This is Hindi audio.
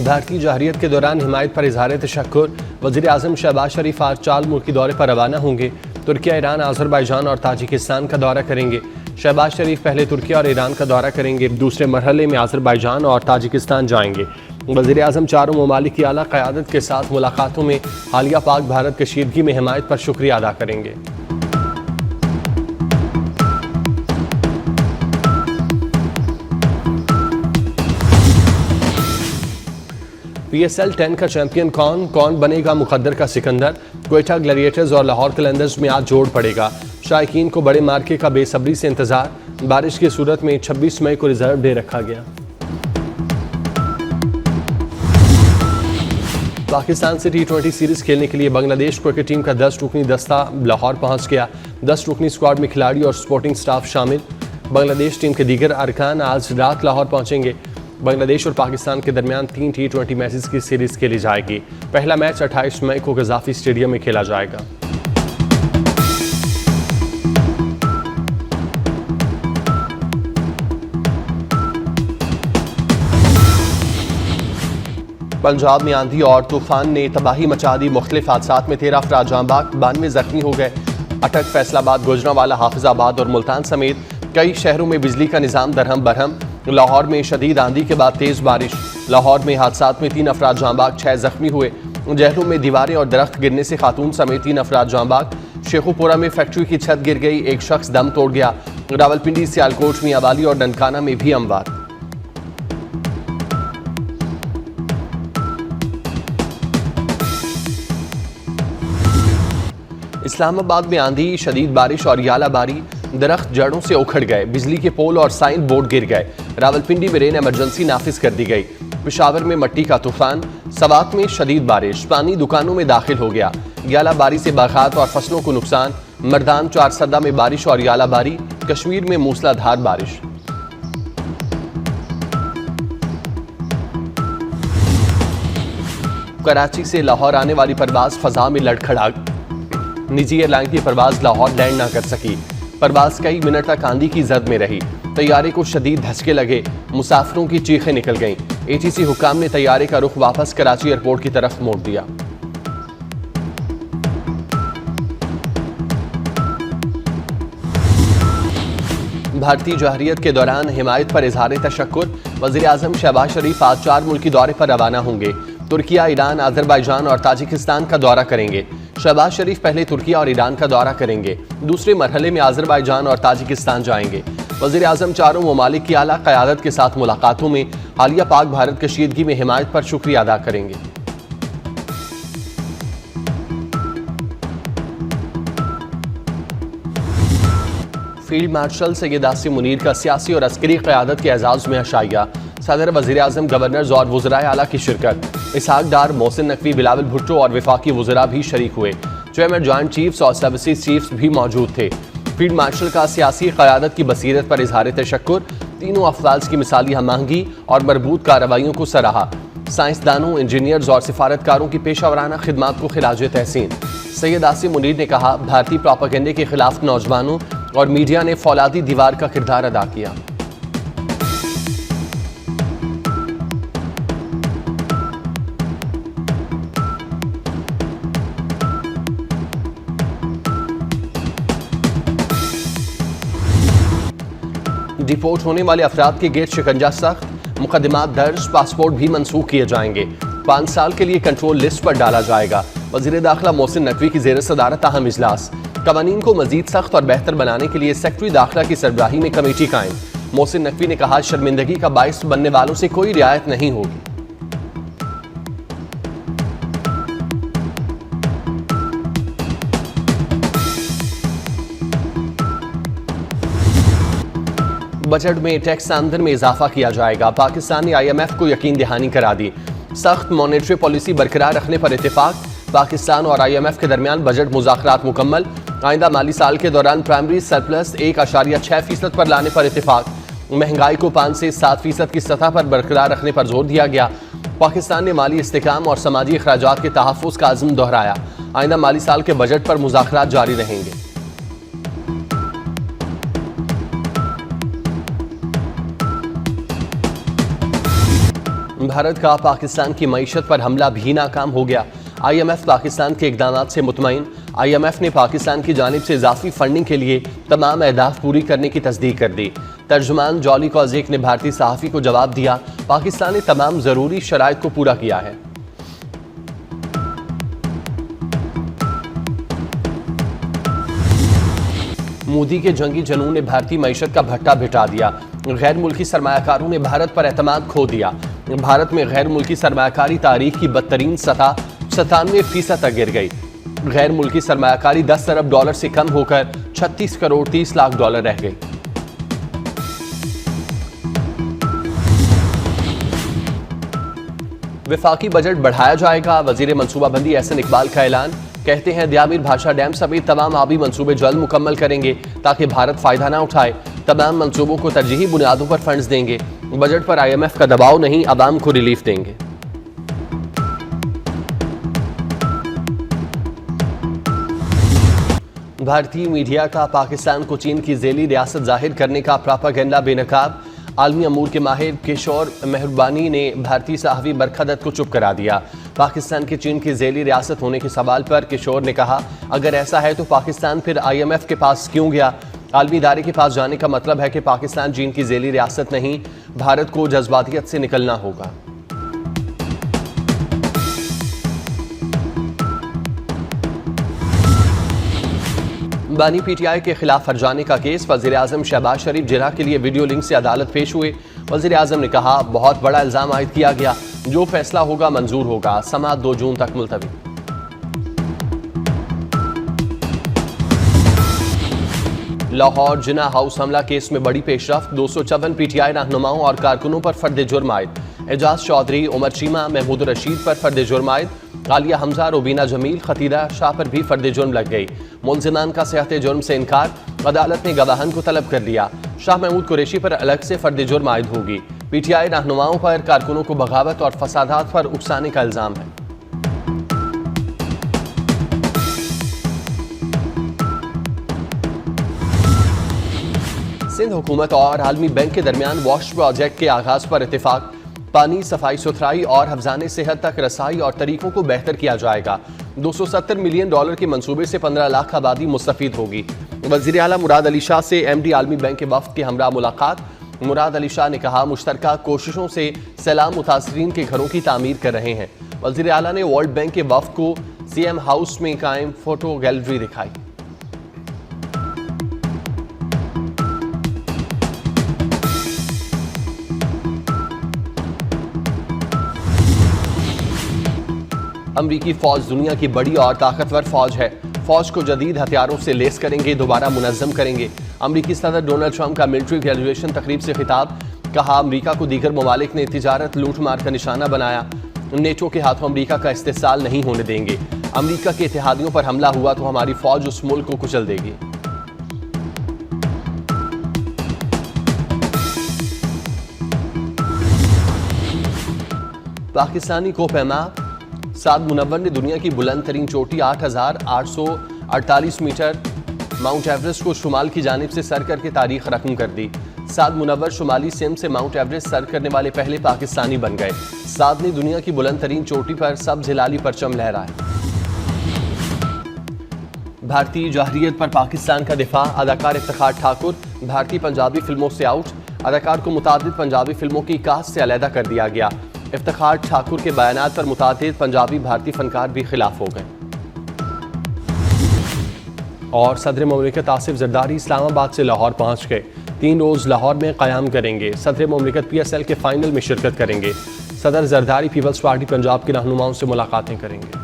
भारतीय जहरीत के दौरान हिमायत पर इजहार तशक्कुर। वज़ीर आज़म शहबाज शरीफ आज 4 मुल्की दौरे पर रवाना होंगे। तुर्किया, ईरान, आज़रबाईजान और ताजिकिस्तान का दौरा करेंगे। शहबाज शरीफ पहले तुर्किया और ईरान का दौरा करेंगे, दूसरे मरहले में आज़रबाईजान और ताजिकिस्तान जाएंगे। वज़ीर आज़म चारों ममालिक की आला क़यादत के साथ मुलाकातों में हालिया पाक भारत कशीदगी में हिमायत पर शुक्रिया अदा करेंगे। PSL 10 का चैंपियन कौन बनेगा मुकद्दर का सिकंदर। क्वेटा ग्लैडिएटर्स और लाहौर कलंदर्स में आज जोड़ पड़ेगा। शायकीन को बड़े मार्के का बेसब्री से इंतजार। बारिश की सूरत में 26 मई को रिजर्व डे रखा गया। पाकिस्तान से T20 सीरीज खेलने के लिए बांग्लादेश क्रिकेट टीम का 10 रुकनी दस्ता लाहौर पहुंच गया। 10 रुकनी स्क्वाड में खिलाड़ी और सपोर्टिंग स्टाफ शामिल। बांग्लादेश टीम के दीगर अरकान आज रात लाहौर पहुंचेंगे। बांग्लादेश और पाकिस्तान के दरमियान 3 T20 मैचेस की सीरीज खेली जाएगी। पहला मैच 28 मई को गजाफी स्टेडियम में खेला जाएगा। पंजाब में आंधी और तूफान ने तबाही मचा दी। मुख्तलिफ हादसात में 13 अफराद जाँ बहक, 92 जख्मी हो गए। अटक, फैसलाबाद, गुजरांवाला, हाफिजाबाद और मुल्तान समेत कई शहरों में बिजली का निज़ाम दरहम बरहम। लाहौर में शदीद आंधी के बाद तेज बारिश। लाहौर में हादसात में 3 अफराद जाँ बहक, 6 जख्मी हुए। जहलू में दीवारें और दरख्त गिरने से खातून समेत 3 अफराद जाँ बहक। शेखुपुरा में फैक्ट्री की छत गिर गई, एक शख्स दम तोड़ गया। रावलपिंडी, सियालकोट, मियांवाली और ननकाना में भी अमवात। इस्लामाबाद में आंधी, शदीद बारिश और यालाबारी, दरख्त जड़ों से उखड़ गए। बिजली के पोल और साइन बोर्ड गिर गए। रावलपिंडी में रेन इमरजेंसी नाफिज कर दी गई। पेशावर में मट्टी का तूफान। सवात में शदीद बारिश, पानी दुकानों में दाखिल हो गया। यालाबारी से बागात और फसलों को नुकसान। मर्दान, चारसदा में बारिश और यालाबारी। कश्मीर में मूसलाधार बारिश। कराची से लाहौर आने वाली परवाज फजा में लड़खड़ा। निजी एयरलाइन की परवाज लाहौर लैंड न कर सकी। परवाज कई मिनट तक आंधी की जद में रही। तैयारे को शदीद धचके लगे। मुसाफिरों की चीखें निकल गईं। ATC हुकाम ने तैयारे का रुख वापस कराची एयरपोर्ट की तरफ मोड़ दिया। भारतीय जहरीत के दौरान हिमायत पर इजहार तशक्कुर। वज़ीर आज़म शहबाज शरीफ आज 4 मुल्की दौरे पर रवाना होंगे। तुर्किया, ईरान, आज़रबाईजान और ताजिकिस्तान का दौरा करेंगे। शहबाज शरीफ पहले तुर्किया और ईरान का दौरा करेंगे, दूसरे मरहले में आज़रबाईजान और ताजिकिस्तान जाएंगे। वज़ीर आज़म चारों ममालिक की आला क़यादत के साथ मुलाकातों में हालिया पाक भारत कशीदगी में हिमायत पर शुक्रिया अदा करेंगे। फील्ड मार्शल सैयद आसिम मुनीर का सियासी और अस्करी क़यादत के एजाज़ में अशाइया। सदर, वज़ीर आज़म, गवर्नर्स और वज़राए आला की शिरकत। इसहाक डार, मोहसिन नकवी, बिलावल भुट्टो और वफाकी वज़रा भी शरीक हुए। चेयरमैन, जॉइंट चीफ्स और सर्विसेज चीफ्स भी मौजूद थे। फील्ड मार्शल का सियासी क़यादत की बसीरत पर इजहार तशक्कुर। तीनों अफवाज की मिसाली हमआहंगी और मरबूत कार्रवाइयों को सराहा। साइंसदानों, इंजीनियर्स और सिफारतकारों की पेशावराना खिदमात को खिलाज तहसीन। सैयद आसिम मुनीर ने कहा, भारतीय प्रोपेगेंडे के खिलाफ नौजवानों और मीडिया ने फौलादी दीवार का किरदार अदा किया। डिपोर्ट होने वाले अफराद के गेट शिकंजा सख्त। मुकदमात दर्ज, पासपोर्ट भी मनसूख किए जाएंगे। 5 साल के लिए कंट्रोल लिस्ट पर डाला जाएगा। वज़ीर दाखिला मोहसिन नकवी की ज़ेर सदारत अहम इजलास। कवानीन को मजीद सख्त और बेहतर बनाने के लिए सेक्रेटरी दाखिला की सरबराही में कमेटी कायम। मोहसिन नकवी ने कहा, शर्मिंदगी का बाइस बनने वालों से कोई रियायत नहीं होगी। बजट में टैक्स आमदन में इजाफा किया जाएगा। पाकिस्तान ने IMF को यकीन दहानी करा दी। सख्त मॉनेटरी पॉलिसी बरकरार रखने पर इत्तेफाक। पाकिस्तान और IMF के दरमियान बजट मुज़ाकरात मुकम्मल। आइंदा माली साल के दौरान प्राइमरी सरप्लस 1.6% पर लाने पर इत्तेफाक। महंगाई को 5 से 7% की सतह पर बरकरार रखने पर जोर दिया गया। पाकिस्तान ने माली इस्तेहकाम और समाजी अखराजात के तहफ़्फ़ुज़ का अज़्म दोहराया। आइंदा माली साल के बजट पर मुज़ाकरात जारी रहेंगे। भारत का पाकिस्तान की मईशत पर हमला भी नाकाम हो गया। IMF पाकिस्तान के इक़दामात से मुतमईन। IMF ने पाकिस्तान की जानिब से इजाफी फंडिंग के लिए तमाम अहदाफ पूरी करने की तस्दीक कर दी। तर्जुमान जॉली कॉज़ेक ने भारतीय सहाफ़ी को जवाब दिया, पाकिस्तान ने तमाम ज़रूरी शराइत को पूरा किया है। मोदी के जंगी जनून ने भारतीय मईशत का भट्टा भिटा दिया। गैर मुल्की सरमायाकारों ने भारत पर एतमाद खो दिया। भारत में गैर मुल्की सरमायाकारी तारीख की बदतरीन सतह 97% तक गिर गई। गैर मुल्की सरमायाकारी 10 अरब डॉलर से कम होकर 36 करोड़ 30 लाख डॉलर रह गई। विफाकी बजट बढ़ाया जाएगा, वजीर मनसूबाबंदी एहसन इकबाल का ऐलान। कहते हैं दयामीर भाषा डैम समेत तमाम आबी मंसूबे जल्द मुकम्मल करेंगे ताकि भारत फायदा ना उठाए। तमाम मंसूबों को तरजीही बुनियादों पर फंड्स देंगे। बजट पर IMF का दबाव नहीं, अवाम को रिलीफ देंगे। भारतीय मीडिया का पाकिस्तान को चीन की झेली रियासत जाहिर करने का प्रोपेगेंडा बेनकाब। आलमी अमूर के माहिर किशोर मेहरबानी ने भारतीय सहाफ़ी बरखा दत्त को चुप करा दिया। पाकिस्तान के चीन की झेली रियासत होने के सवाल पर किशोर ने कहा, अगर ऐसा है तो पाकिस्तान फिर IMF के पास क्यों गया? आलमी इदारे के पास जाने का मतलब है कि पाकिस्तान चीन की झेली रियासत नहीं। भारत को जज्बातियत से निकलना होगा। बानी PTI के खिलाफ हर्जाने का केस। वज़ीर आज़म शहबाज शरीफ जिरह के लिए वीडियो लिंक से अदालत पेश हुए। वज़ीर आज़म ने कहा, बहुत बड़ा इल्ज़ाम आयद किया गया, जो फैसला होगा मंजूर होगा। समाअत 2 जून तक मुलतवी। लाहौर जिना हाउस हमला केस में बड़ी पेशरफ्त। 254 PTI रहनुमाओं और कारकुनों पर फर्द जुर्म आयद। एजाज चौधरी, उमर चीमा, महमूद रशीद पर फर्द जुर्म आयद। आलिया हमजा, रुबीना जमील, खतीरा शाह पर भी फर्द जुर्म लग गई। मुलजिमान का सेहत जुर्म से इनकार। अदालत ने गवाहन को तलब कर लिया। शाह महमूद कुरैशी पर अलग से फर्द जुर्म आयद होगी। PTI रहनुमाओं पर कारकुनों को बगावत और फसादात पर उकसाने का इल्जाम है। सिंध हुकूमत और आलमी बैंक के दरमियान वॉश प्रोजेक्ट के आगाज पर इत्तेफाक। पानी, सफाई सुथराई और हफ्जाने सेहत तक रसाई और तरीकों को बेहतर किया जाएगा। $270 मिलियन के मंसूबे से 15 लाख आबादी मुस्तफीद होगी। वज़ीर आला मुराद अली शाह से MD आलमी बैंक के वफ्द के हमरा मुलाकात। मुराद अली शाह ने कहा, मुश्तरका कोशिशों से सैलाब मुतासरीन के घरों की तामीर कर रहे हैं। वज़ीर आला ने वर्ल्ड बैंक के वफ्द को CM हाउस में कायम फोटो गैलरी दिखाई। अमरीकी फौज दुनिया की बड़ी और ताकतवर फौज है। फौज को जदीद हथियारों से लेस करेंगे, दोबारा मुनज़्ज़म करेंगे। अमरीकी सदर डोनाल्ड ट्रंप का मिलिट्री ग्रेजुएशन तकरीब से खिताब। कहा, अमरीका को दीगर ममालिक ने तिजारत लूट मार का निशाना बनाया। नेटो के हाथों अमरीका का इस्तेसाल नहीं होने देंगे। अमरीका के इत्तेहादियों पर हमला हुआ तो हमारी फौज उस मुल्क को कुचल देगी। पाकिस्तानी कोपैमा साद मुनव्वर ने दुनिया की बुलंद तरीन चोटी 8,848 मीटर माउंट एवरेस्ट को शुमाल की जानिब से सर करके तारीख रकम कर दी। साद मुनव्वर शुमाली सिंध से माउंट एवरेस्ट सर करने वाले पहले पाकिस्तानी बन गए। साद ने दुनिया की बुलंद तरीन चोटी पर सब्ज़ हिलाली परचम लहराया। भारतीय जहरीत पर पाकिस्तान का दिफा। अदाकार इफ्तिखार ठाकुर भारतीय पंजाबी फिल्मों से आउट। अदाकार को मुतादिद पंजाबी फिल्मों की कास्ट से अलहदा कर दिया गया। इफ्तिखार ठाकुर के बयानात पर मुतादिद पंजाबी भारतीय फनकार भी खिलाफ हो गए। और सदर मुमलिकत आसिफ जरदारी इस्लामाबाद से लाहौर पहुंच गए। 3 रोज़ लाहौर में क़याम करेंगे। सदर मुमलिकत PSL के फाइनल में शिरकत करेंगे। सदर जरदारी पीपल्स पार्टी पंजाब के रहनुमाओं से मुलाकातें करेंगे।